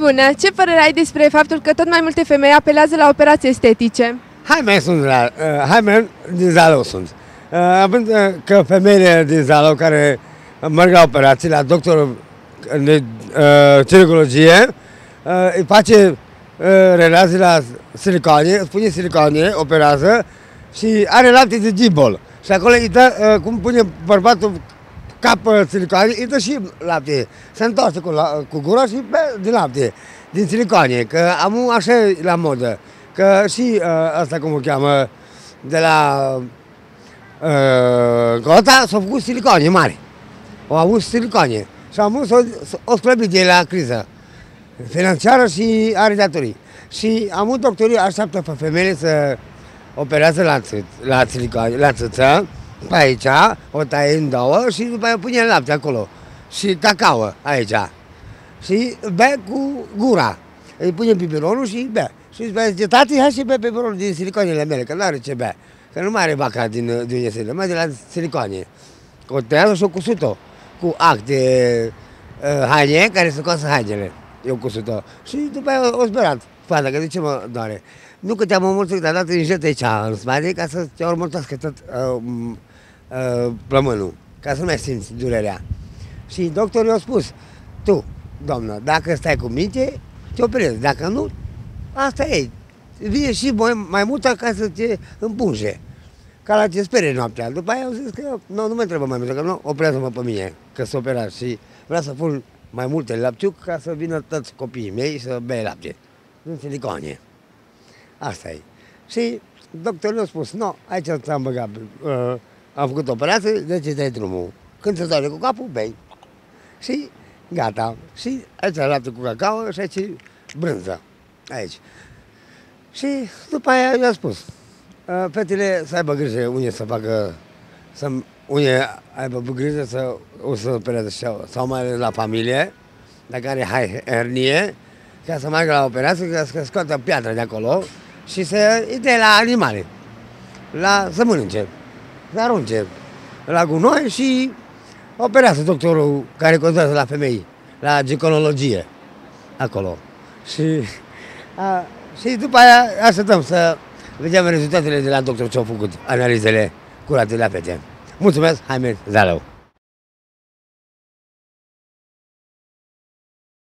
Bună! Ce părere ai despre faptul că tot mai multe femei apelează la operații estetice? Hai din Zalău sunt. Având că femeile din Zalău care merg la operații, la doctorul de ginecologie, îi face relații la silicoane, spune silicoane, operează și are lapte de gibol. Și acolo îi dă, cum pune bărbatul cap silicoane, îi dă și lapte. Se întoarce cu gura și bea din lapte, din silicoane, că am așa la modă. Că și asta cum o cheamă, de la Gota s-au făcut silicoane mari. Au avut silicoane și am avut o sclăbit de la criză financiară și are datorii. Și am avut doctorii așteaptă pe femeile să operează la silicoane, la țâță, pe aici, o taie în două și după aia pune lapte acolo. Și cacao aici. Și bea cu gura. Îi pune biberonul și bea. Și zice, tati, hai și bea biberonul din silicoanele mele, că nu are ce bea. Că nu mai are vaca din esele, mai de la silicoane. O tăiază și o cusut-o cu act de haine, care se coasă hainele. Eu cusut-o. Și după aia o sperat fata, că de ce mă doare? Nu că te-am omorțit, dar dat în jet aici, în spate, ca să te ormoltească tot plămânul, ca să nu mai simți durerea. Și doctorul i-a spus, tu, doamnă, dacă stai cu minte, te operezi, dacă nu, asta e. Vine și mai mult ca să te împunge, ca la ce spere noaptea. După aia au zis că nu mă întrebă mai mult, că nu, operează-mă pe mine, că s-a operat și vreau să pun mai multe lapciuc ca să vină toți copiii mei să bea lapte, din silicoane. Asta e. Și doctorul a spus, nu, aici ți-am băgat, am făcut operație, deci îți dai drumul. Când se doare cu capul, bei. Și gata. Și aici lapte cu cacao și aici brânză. Aici. Și după aia i-a spus, fetele să aibă grijă unde să facă, unde aibă grijă să opereze sau mai ales la familie, dacă are hernie, ca să meargă la operație, ca să scoată piatra de acolo și să îi dea la animale, să mănânce, să arunce la gunoi și operează doctorul care contează la femei, la ginecologie, acolo. Și după aia așteptăm să vedem rezultatele de la doctor ce au făcut, analizele curate la fete. Mulțumesc, Jaime Zalău.